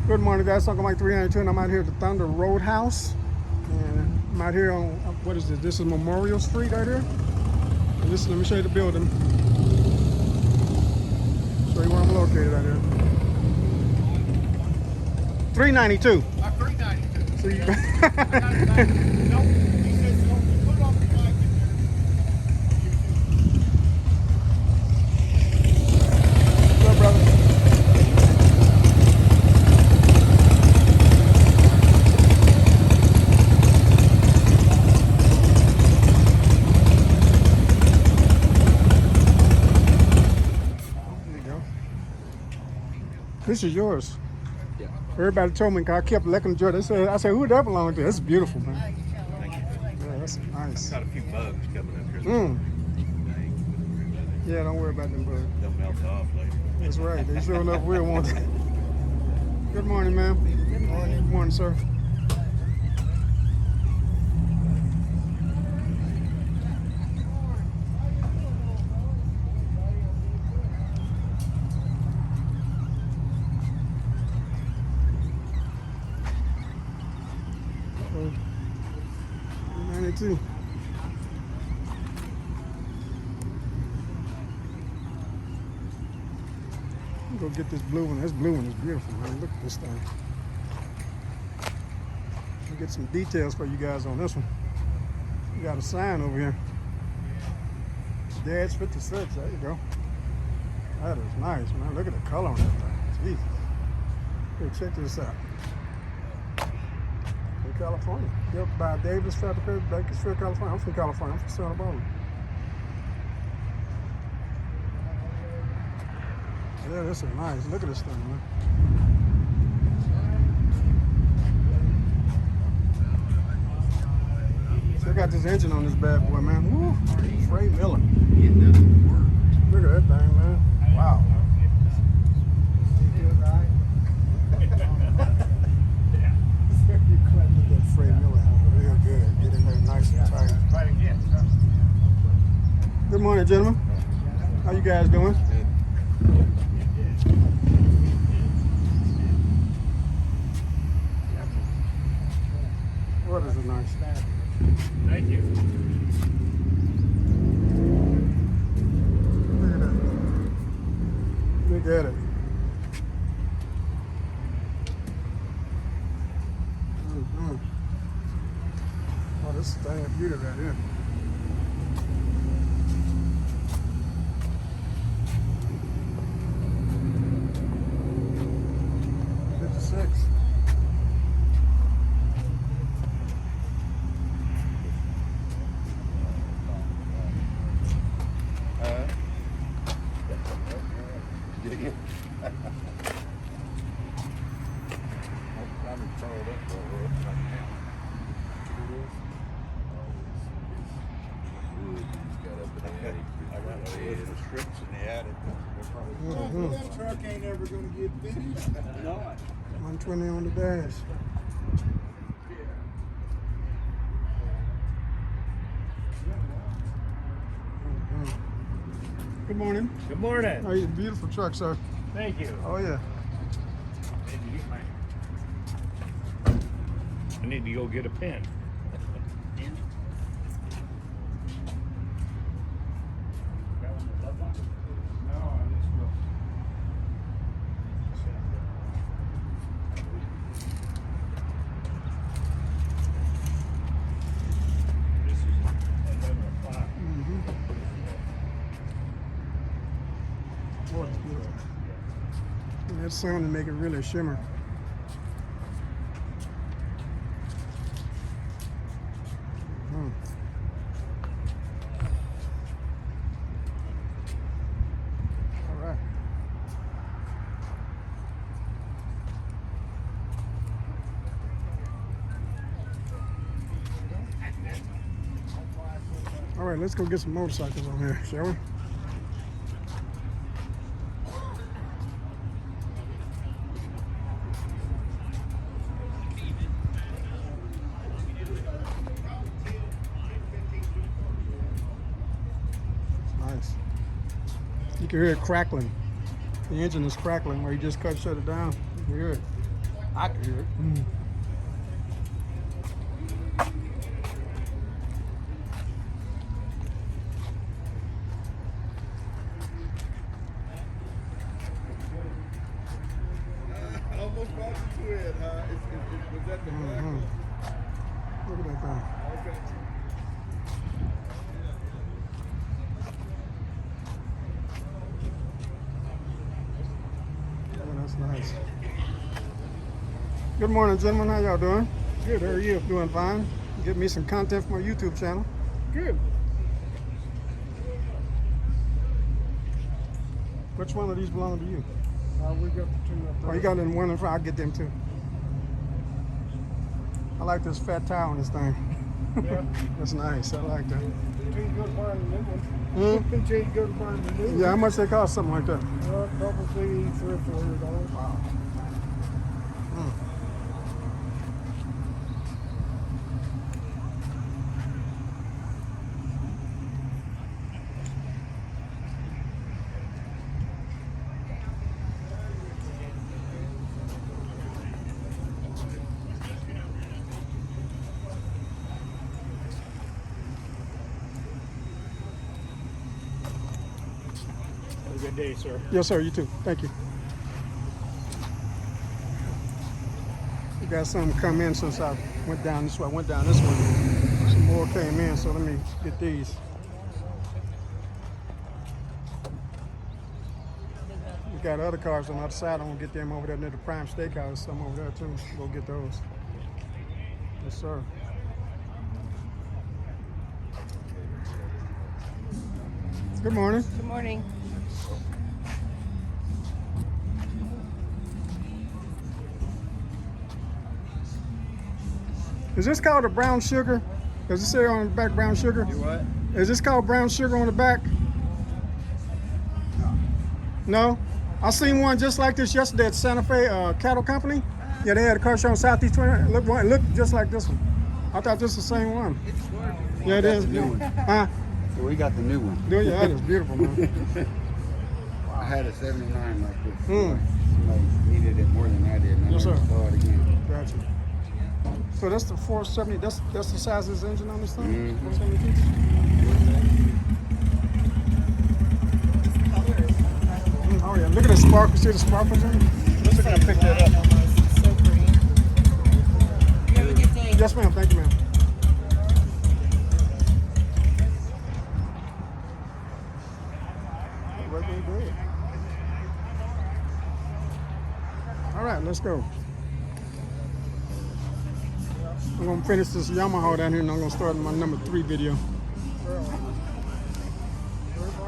Good morning, guys. Uncle Mike 392, and I'm out here at the Thunder Roadhouse. And I'm out here on, what is this? This is Memorial Street right here. And this, let me show you the building. Show you where I'm located out here. 392. 392. See? Nope. He says, no, put it on the mic in there. What's up, brother? This is yours. Yeah. Everybody told me, 'cause I kept licking the joint. They said, I said, who that belong to? That's beautiful, man. Thank you. Yeah, that's nice. Got a few bugs coming up here. Yeah, don't worry about them bugs. They'll melt off later. That's right. They sure enough will want it. Good morning, ma'am. Good morning. Good morning, sir. Uh-oh. 92. Go get this blue one. This blue one is beautiful, man. Look at this thing. I'll get some details for you guys on this one. We got a sign over here. Dad's 56. There you go. That is nice, man. Look at the color on that thing. Jesus. Here, check this out. In California. Built by Davis Fabricator, Bakersfield, California. I'm from California. I'm from Santa Barbara. Yeah, this is nice. Look at this thing, man. Check out this engine on this bad boy, man. Woo. Frey Miller. Look at that thing, man. Wow. Look at that Frey Miller. Real good. Get in there nice and tight. Good morning, gentlemen. How you guys doing? What is it nice? Thank you. Look at that. Look at it. Oh, this thing is beautiful right here. Strips in the attic. That truck ain't ever gonna get finished. No. 120 on the dash. Good morning. Good morning. Oh, you beautiful truck, sir. Thank you. Oh yeah. I need to go get a pen. Boy, it's beautiful. And that sun to make it really shimmer. All right. All right, let's go get some motorcycles on here, shall we? Nice. You can hear it crackling. The engine is crackling where you just shut it down. You hear it. I can hear it. Almost bought the twin, huh? Was that the black one? Look at that thing. Okay. Oh, that's nice. Good morning, gentlemen. How y'all doing? Good, how are you? Doing fine. Get me some content from my YouTube channel. Good. Which one of these belong to you? We got the two up Oh, there. you got it in one in front. I'll get them too. I like this fat tire on this thing. Yeah. That's nice. I like that. Until you go to buy the new one. Hmm? Until you go to buy the new one. Yeah, how much they cost? Something like that. Probably $300 or $400. Wow. Have a good day, sir. Yes, sir. You too. Thank you. We got some come in since I went down this way. I went down this way. Some more came in, so let me get these. We got other cars on the other side. I'm gonna get them over there near the Prime Steakhouse. Some over there too. Go get those. Yes, sir. Good morning. Good morning. Is this called a brown sugar? Does it say on the back brown sugar? what? Is this called brown sugar on the back? No? I seen one just like this yesterday at Santa Fe Cattle Company. Yeah, they had a car show on Southeast 20. It looked just like this one. I thought this was the same one. Yeah, it That's is. the new one. Huh? So we got the new one. Dude, yeah, that is beautiful, man. I had a 79 like this. Mm. Somebody needed it more than I did. And I Yes, never sir. saw it again. Gotcha. So that's the 470. That's the size of this engine on this thing? Mhm. 472? Oh yeah, look at the sparkles. See the sparkles in it? Let's see if I can pick that up. So pretty. You have a good day. Yes, ma'am. Thank you, ma'am. All right, let's go. I'm gonna finish this Yamaha down here, and I'm gonna start my number 3 video. I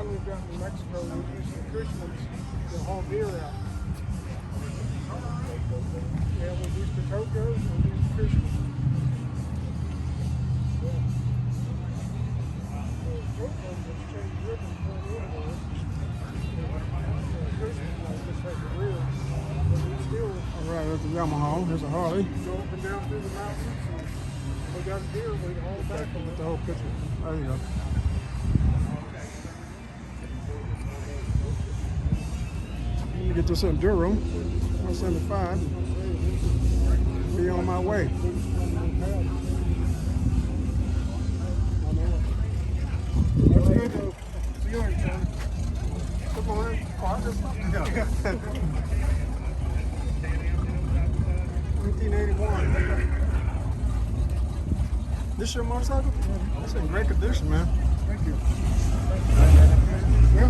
lived out in Mexico. We used the Cushmans to haul beer out. Yeah, we used the Tocos and we used the Cushmans. The Tocos just changed ribbon front end on it. The Cushmans like just like the rear. But we still All right, there's the Yamaha. There's a Harley. go up and down through the mountains. And we got a deer, we haul back on With it. the whole picture. There you go. Let me get this Enduro. 175. Be on my way. That's good though. See you later, John. Good morning. Cars.This. 1981. This your motorcycle? It's in great condition, man. Thank you. Yeah.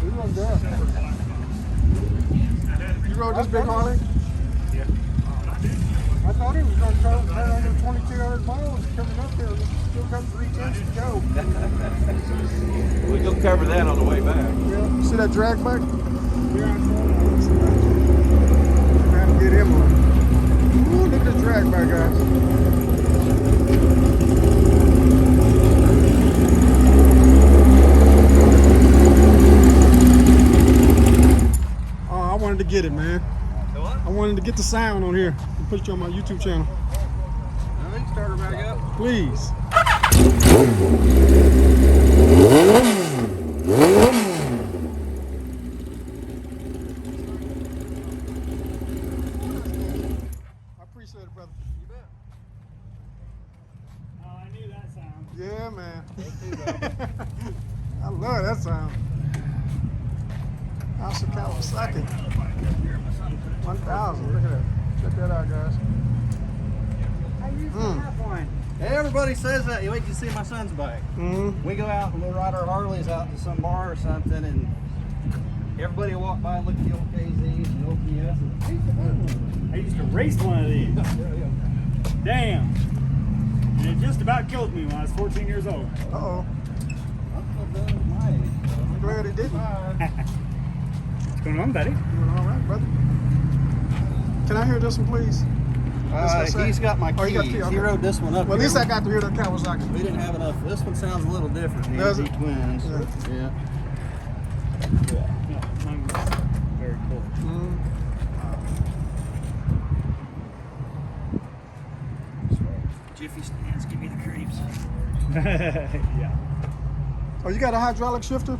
We run down. You rode this big Harley? I thought he was going to go 2,200 miles coming up there. Still got 3 tenths to go. We'll cover that on the way back. Yeah. See that drag bike? Yeah, Trying to get him on. Ooh, look at the drag bike, guys. Oh, I wanted to get it, man. I wanted to get the sound on here and put you on my YouTube channel. I think start her back up. Please. love that sound. House of Kawasaki. 1,000. Look at that. Check that out, guys. I used to have one. Everybody says that. You wait till you see my son's bike. Mm-hmm. We go out and we'll ride our Harleys out to some bar or something, and everybody will walk by and look at the old KZs and old PS. I used to race one of these. Damn. And it just about killed me when I was 14 years old. Uh-oh. I'm my age. I'm glad he didn't. What's going on, buddy? You doing all right, brother? Can I hear this one, please? He's got my Oh, keys. you got the key, okay. He rode this one up Well, at here. least I got to hear the Kawasaki. We didn't have enough. This one sounds a little different. The Does AZ it? Twins. Yeah. Yeah. Yeah, mine was very cool. Mm. Jiffy stands give me the creeps. Yeah. Oh, you got a hydraulic shifter?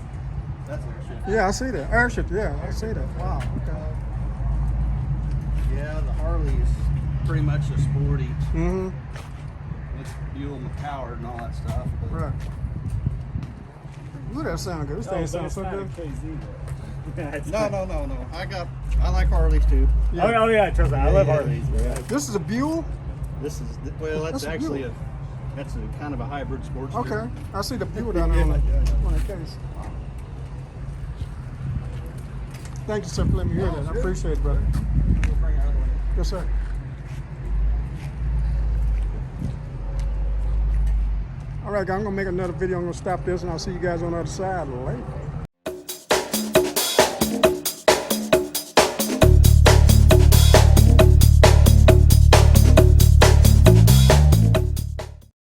That's our shit. Yeah, I see that. Air shifter, yeah, I see that. Wow, okay. Yeah, the Harley is pretty much a sporty. Mm-hmm. It's Buell McCoward and all that stuff. But Right. Look, that sound good. This thing sounds so good. No. I like Harleys too. Yeah. Oh yeah, trust me. I love Harleys. Yeah. This is a Buell? This is well, that's That's a actually Buell. that's a kind of a hybrid sports. Okay. I see the Buell down there on the case. Thank you, sir, for letting me hear that. I appreciate it, brother. Yes, sir. All right, guys, I'm going to make another video. I'm going to stop this, and I'll see you guys on the other side later.